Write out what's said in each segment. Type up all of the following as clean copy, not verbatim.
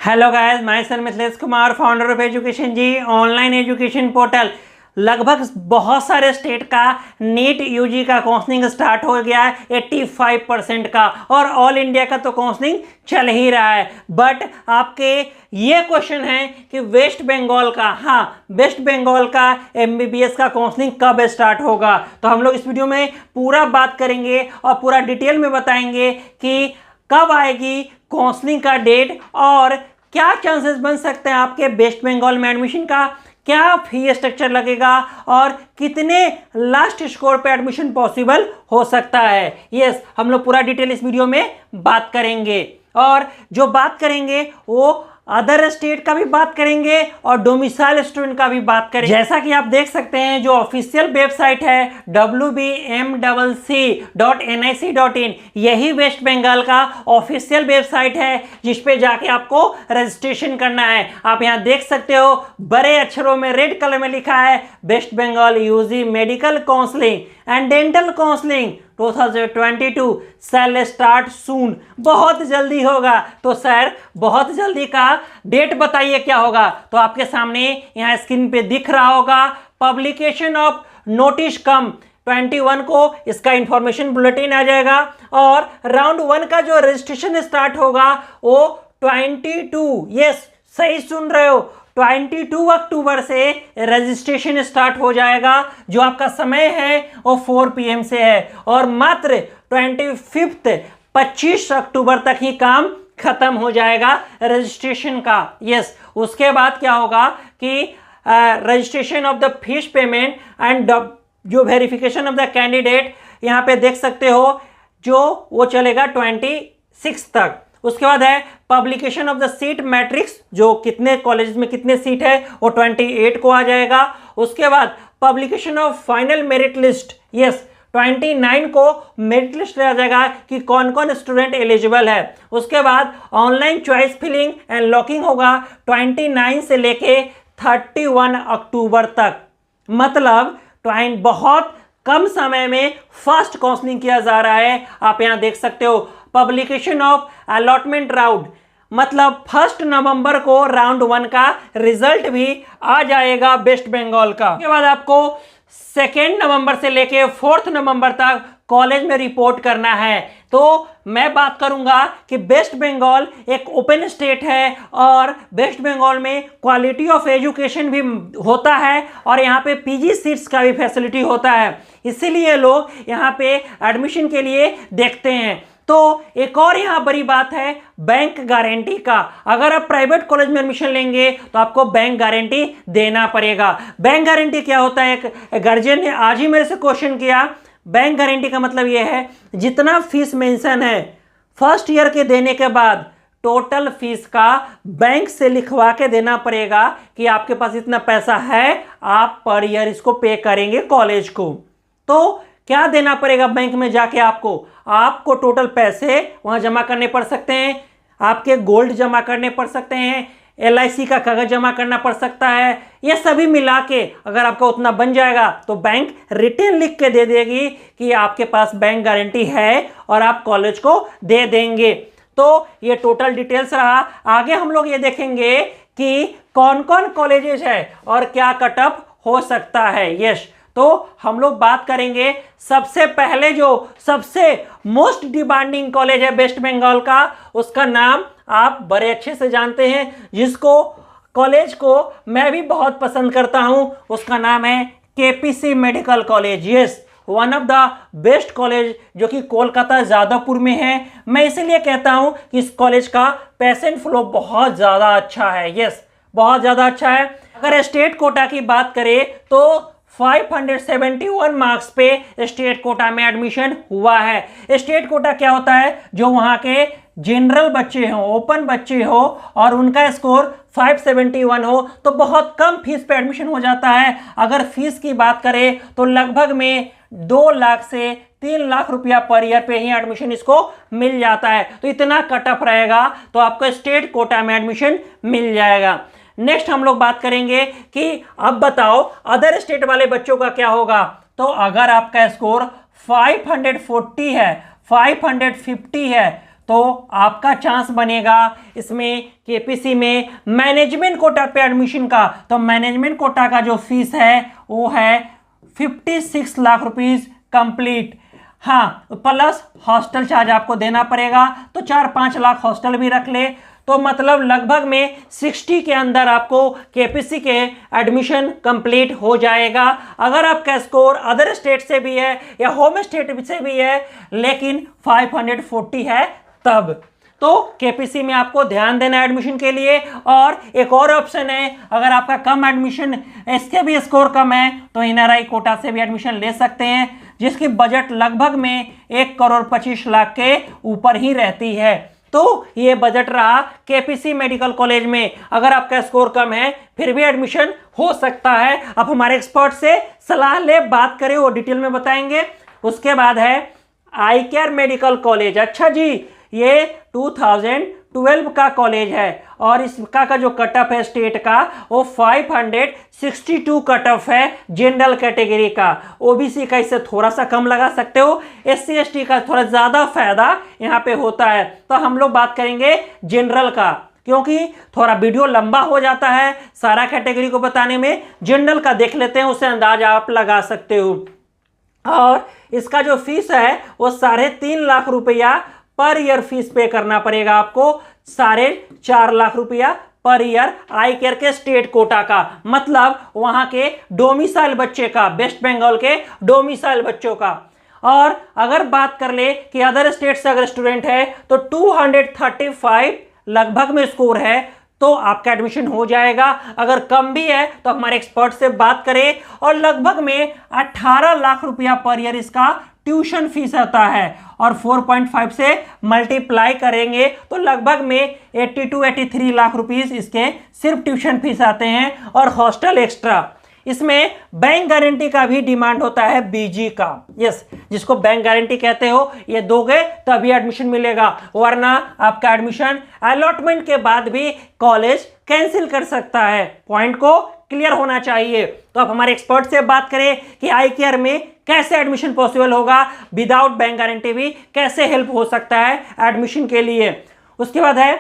Hello guys, myself Mithilesh Kumar, founder of education ji, online education portal. लगभग बहुत सारे state का नीट यूजी का काउंसलिंग स्टार्ट हो गया है 85% का, और ऑल इंडिया का तो काउंसलिंग चल ही रहा है। बट आपके ये क्वेश्चन है कि वेस्ट बंगाल का एमबीबीएस का काउंसलिंग कब स्टार्ट होगा। तो हम लोग इस वीडियो में पूरा बात करेंगे और पूरा डिटेल में बताएंगे कि कब आएगी काउंसलिंग का डेट और क्या चांसेस बन सकते हैं आपके वेस्ट बंगाल में एडमिशन का, क्या फी स्ट्रक्चर लगेगा और कितने लास्ट स्कोर पे एडमिशन पॉसिबल हो सकता है। यस, हम लोग पूरा डिटेल इस वीडियो में बात करेंगे, और जो बात करेंगे वो अदर स्टेट का भी बात करेंगे और डोमिसाइल स्टूडेंट का भी बात करेंगे। जैसा कि आप देख सकते हैं, जो ऑफिशियल वेबसाइट है wbmcc.nic.in, यही वेस्ट बंगाल का ऑफिशियल वेबसाइट है जिस पे जाके आपको रजिस्ट्रेशन करना है। आप यहाँ देख सकते हो, बड़े अक्षरों में रेड कलर में लिखा है West Bengal UG medical counselling and dental counselling 2022 cell start soon. बहुत जल्दी होगा। तो सर, बहुत जल्दी का डेट बताइए क्या होगा। तो आपके सामने यहाँ स्क्रीन पे दिख रहा होगा, पब्लिकेशन ऑफ नोटिस कम 21 को इसका इंफॉर्मेशन बुलेटिन आ जाएगा, और राउंड 1 का जो रजिस्ट्रेशन स्टार्ट होगा वो 22, यस सही सुन रहे हो, 22 अक्टूबर से रजिस्ट्रेशन स्टार्ट हो जाएगा। जो आपका समय है वो 4 PM से है, और मात्र 25 अक्टूबर तक ही काम खत्म हो जाएगा रजिस्ट्रेशन का। यस, उसके बाद क्या होगा कि registration of the fees payment and जो वेरिफिकेशन ऑफ द कैंडिडेट, यहाँ पे देख सकते हो, जो वो चलेगा 26 तक। उसके बाद है publication of the seat matrix, जो कितने कॉलेज में कितने सीट है वो 28 को आ जाएगा। उसके बाद publication of final merit list, yes 29 को मेरिट लिस्ट आ जाएगा कि कौन कौन स्टूडेंट एलिजिबल है। उसके बाद online choice filling and locking होगा 29 से लेके 31 अक्टूबर तक। मतलब बहुत कम समय में फास्ट काउंसलिंग किया जा रहा है। आप यहां देख सकते हो पब्लिकेशन ऑफ अलॉटमेंट राउंड, मतलब 1 नवंबर को राउंड 1 का रिजल्ट भी आ जाएगा वेस्ट बंगाल का। उसके बाद आपको 2 नवंबर से लेके 4 नवंबर तक कॉलेज में रिपोर्ट करना है। तो मैं बात करूंगा कि वेस्ट बंगाल एक ओपन स्टेट है, और वेस्ट बंगाल में क्वालिटी ऑफ एजुकेशन भी होता है, और यहाँ पे पीजी सीट्स का भी फैसिलिटी होता है, इसीलिए लोग यहाँ पे एडमिशन के लिए देखते हैं। तो एक और यहाँ बड़ी बात है बैंक गारंटी का। अगर आप प्राइवेट कॉलेज में एडमिशन लेंगे तो आपको बैंक गारंटी देना पड़ेगा। बैंक गारंटी क्या होता है? एक गार्जियन ने आज ही मेरे से क्वेश्चन किया। बैंक गारंटी का मतलब यह है, जितना फीस मेंशन है फर्स्ट ईयर के देने के बाद टोटल फीस का बैंक से लिखवा के देना पड़ेगा कि आपके पास इतना पैसा है, आप पर ईयर इसको पे करेंगे कॉलेज को। तो क्या देना पड़ेगा बैंक में जाके? आपको टोटल पैसे वहां जमा करने पड़ सकते हैं, आपके गोल्ड जमा करने पड़ सकते हैं, LIC का कागज जमा करना पड़ सकता है। ये सभी मिला के अगर आपका उतना बन जाएगा तो बैंक रिटर्न लिख के दे देगी कि आपके पास बैंक गारंटी है और आप कॉलेज को दे देंगे। तो ये टोटल डिटेल्स रहा। आगे हम लोग ये देखेंगे कि कौन कौन कॉलेजेस है और क्या कट ऑफ हो सकता है। यस, तो हम लोग बात करेंगे सबसे पहले जो सबसे मोस्ट डिमांडिंग कॉलेज है वेस्ट बंगाल का, उसका नाम आप बड़े अच्छे से जानते हैं, जिसको कॉलेज को मैं भी बहुत पसंद करता हूं। उसका नाम है KPC medical college. Yes, one of the best college जो कि कोलकाता जादवपुर में है। मैं इसीलिए कहता हूं कि इस कॉलेज का पेशेंट फ्लो बहुत ज़्यादा अच्छा है। यस, बहुत ज़्यादा अच्छा है। अगर स्टेट कोटा की बात करें तो 571 मार्क्स पे स्टेट कोटा में एडमिशन हुआ है। स्टेट कोटा क्या होता है? जो वहाँ के जनरल बच्चे हो, ओपन बच्चे हो, और उनका स्कोर 571 हो तो बहुत कम फीस पे एडमिशन हो जाता है। अगर फीस की बात करें तो लगभग में 2 लाख से 3 लाख रुपया पर ईयर पे ही एडमिशन इसको मिल जाता है। तो इतना कट ऑफ रहेगा तो आपको स्टेट कोटा में एडमिशन मिल जाएगा। नेक्स्ट हम लोग बात करेंगे कि अब बताओ अदर स्टेट वाले बच्चों का क्या होगा। तो अगर आपका स्कोर 540 है, 550 है, तो आपका चांस बनेगा इसमें केपीसी में मैनेजमेंट कोटा पे एडमिशन का। तो मैनेजमेंट कोटा का जो फीस है वो है 56 लाख रुपीस कंप्लीट। हाँ, प्लस हॉस्टल चार्ज आपको देना पड़ेगा, तो 4-5 लाख हॉस्टल भी रख ले, तो मतलब लगभग में 60 के अंदर आपको केपीसी के एडमिशन कंप्लीट हो जाएगा। अगर आपका स्कोर अदर स्टेट से भी है या होम स्टेट से भी है लेकिन 540 है तब, तो केपीसी में आपको ध्यान देना है एडमिशन के लिए। और एक और ऑप्शन है, अगर आपका कम एडमिशन, इसके भी स्कोर कम है, तो एनआरआई कोटा से भी एडमिशन ले सकते हैं, जिसकी बजट लगभग में 1,25,00,000 के ऊपर ही रहती है। तो ये बजट रहा केपीसी मेडिकल कॉलेज में। अगर आपका स्कोर कम है फिर भी एडमिशन हो सकता है। अब हमारे एक्सपर्ट से सलाह ले, बात करें, वो डिटेल में बताएंगे। उसके बाद है आई केयर मेडिकल कॉलेज। अच्छा जी, ये 2012 का कॉलेज है और इसका का जो कट ऑफ है स्टेट का वो 562 कट ऑफ है जनरल कैटेगरी का। ओबीसी का इससे थोड़ा सा कम लगा सकते हो, एससी एसटी का थोड़ा ज़्यादा फायदा यहाँ पे होता है। तो हम लोग बात करेंगे जनरल का, क्योंकि थोड़ा वीडियो लंबा हो जाता है सारा कैटेगरी को बताने में। जनरल का देख लेते हैं, उससे अंदाज आप लगा सकते हो। और इसका जो फीस है वो 3.5 लाख रुपया पर ईयर फीस पे करना पड़ेगा आपको, 4.5 लाख रुपया पर ईयर आई केयर के स्टेट कोटा का, मतलब वहां के डोमिसाइल बच्चे का, वेस्ट बंगाल के डोमिसाइल बच्चों का। और अगर बात कर ले कि अदर स्टेट से अगर स्टूडेंट है तो 235 लगभग में स्कोर है तो आपका एडमिशन हो जाएगा। अगर कम भी है तो हमारे एक्सपर्ट से बात करें। और लगभग में 18 लाख रुपया पर ईयर इसका ट्यूशन फीस आता है, और 4.5 से मल्टीप्लाई करेंगे तो लगभग में 82-83 लाख रुपीस इसके सिर्फ ट्यूशन फीस आते हैं और हॉस्टल एक्स्ट्रा। इसमें बैंक गारंटी का भी डिमांड होता है, बीजी का। यस, जिसको बैंक गारंटी कहते हो, ये दोगे तभी एडमिशन मिलेगा, वरना आपका एडमिशन अलॉटमेंट के बाद भी कॉलेज कैंसिल कर सकता है। पॉइंट को क्लियर होना चाहिए। तो अब हमारे एक्सपर्ट से बात करें कि आई केयर में कैसे एडमिशन पॉसिबल होगा, विदाउट बैंक गारंटी भी कैसे हेल्प हो सकता है एडमिशन के लिए। उसके बाद है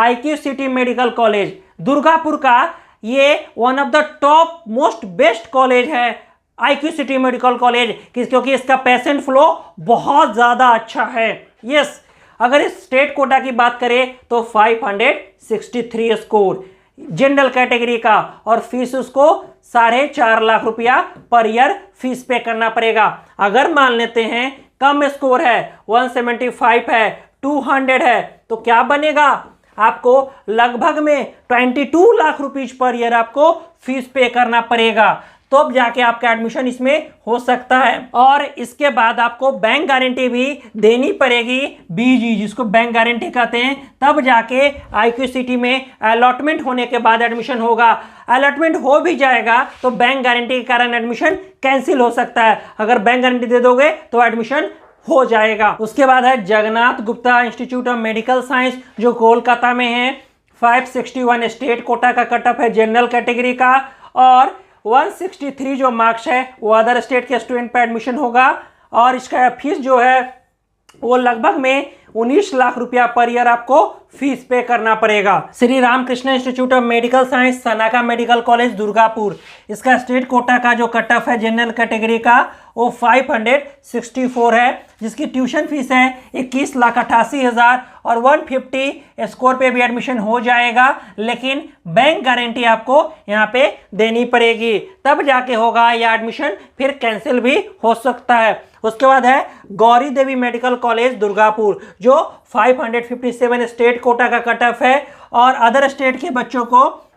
IQ city medical college Durgapur का। ये one of the top most best college है IQ सिटी मेडिकल कॉलेज, क्योंकि इसका पेशेंट फ्लो बहुत ज़्यादा अच्छा है। यस, अगर इस स्टेट कोटा की बात करें तो 563 स्कोर जनरल कैटेगरी का, और फीस उसको 4.5 लाख रुपया पर ईयर फीस पे करना पड़ेगा। अगर मान लेते हैं कम स्कोर है, 175 है, 200 है, तो क्या बनेगा, आपको लगभग में 22 लाख रुपीज पर ईयर आपको फीस पे करना पड़ेगा, तो अब जाके आपका एडमिशन इसमें हो सकता है। और इसके बाद आपको बैंक गारंटी भी देनी पड़ेगी, बीजी जिसको बैंक गारंटी कहते हैं, तब जाके IQ सिटी में अलॉटमेंट होने के बाद एडमिशन होगा। अलॉटमेंट हो भी जाएगा तो बैंक गारंटी के कारण एडमिशन कैंसिल हो सकता है, अगर बैंक गारंटी दे दोगे तो एडमिशन हो जाएगा। उसके बाद है Jagannath Gupta institute of medical science, जो कोलकाता में है। 561 स्टेट कोटा का कट ऑफ है जनरल कैटेगरी का, और 163 जो मार्क्स है वो अदर स्टेट के स्टूडेंट पे एडमिशन होगा। और इसका फीस जो है वो लगभग में 19 लाख रुपया पर ईयर आपको फीस पे करना पड़ेगा। Shri Ramakrishna institute of medical science Sanaka medical college Durgapur, इसका स्टेट कोटा का जो कट ऑफ है जनरल कैटेगरी का वो 564 है, जिसकी ट्यूशन फीस है 21,88,000 और 150 स्कोर पे भी एडमिशन हो जाएगा, लेकिन बैंक गारंटी आपको यहाँ पे देनी पड़ेगी, तब जाके होगा या एडमिशन फिर कैंसिल भी हो सकता है। उसके बाद है गौरी देवी मेडिकल कॉलेज दुर्गापुर, जो 557 स्टेट कोटा का कट ऑफ है, और अदर स्टेट के बच्चों को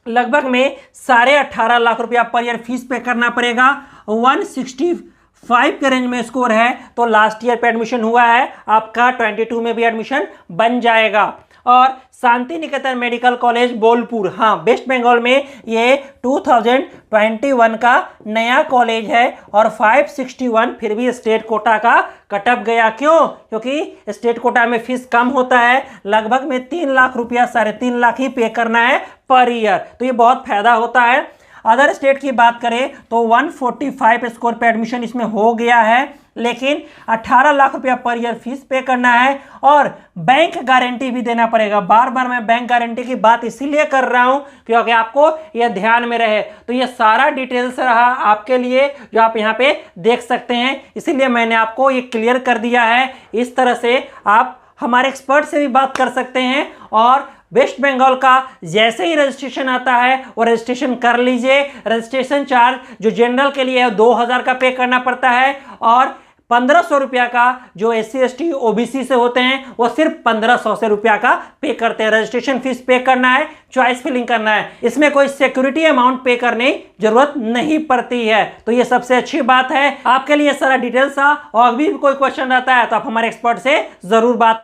लगभग में 18.5 लाख रुपया पर ईयर फीस पे करना पड़ेगा। 165 के रेंज में स्कोर है तो लास्ट ईयर पे एडमिशन हुआ है, आपका 22 में भी एडमिशन बन जाएगा। और शांति निकेतन मेडिकल कॉलेज बोलपुर, हाँ वेस्ट बंगाल में, ये 2021 का नया कॉलेज है, और 561 फिर भी स्टेट कोटा का कट ऑफ गया। क्यों? क्योंकि स्टेट कोटा में फीस कम होता है, लगभग में 3 लाख रुपया, 3.5 लाख ही पे करना है पर ईयर, तो ये बहुत फायदा होता है। अदर स्टेट की बात करें तो 145 स्कोर पे एडमिशन इसमें हो गया है, लेकिन 18 लाख रुपया पर ईयर फीस पे करना है और बैंक गारंटी भी देना पड़ेगा। बार बार मैं बैंक गारंटी की बात इसीलिए कर रहा हूं क्योंकि आपको यह ध्यान में रहे। तो यह सारा डिटेल्स रहा आपके लिए जो आप यहां पे देख सकते हैं, इसीलिए मैंने आपको ये क्लियर कर दिया है। इस तरह से आप हमारे एक्सपर्ट से भी बात कर सकते हैं और वेस्ट बंगाल का जैसे ही रजिस्ट्रेशन आता है वो रजिस्ट्रेशन कर लीजिए। रजिस्ट्रेशन चार्ज जो जनरल के लिए है 2000 का पे करना पड़ता है और 1500 रुपया का जो SC ST OBC से होते हैं वो सिर्फ 1500 से रुपया का पे करते हैं। रजिस्ट्रेशन फीस पे करना है, चॉइस फिलिंग करना है, इसमें कोई सिक्योरिटी अमाउंट पे करने की जरूरत नहीं पड़ती है। तो ये सबसे अच्छी बात है। आपके लिए सारा डिटेल्स था और भी कोई क्वेश्चन रहता है तो आप हमारे एक्सपर्ट से जरूर बात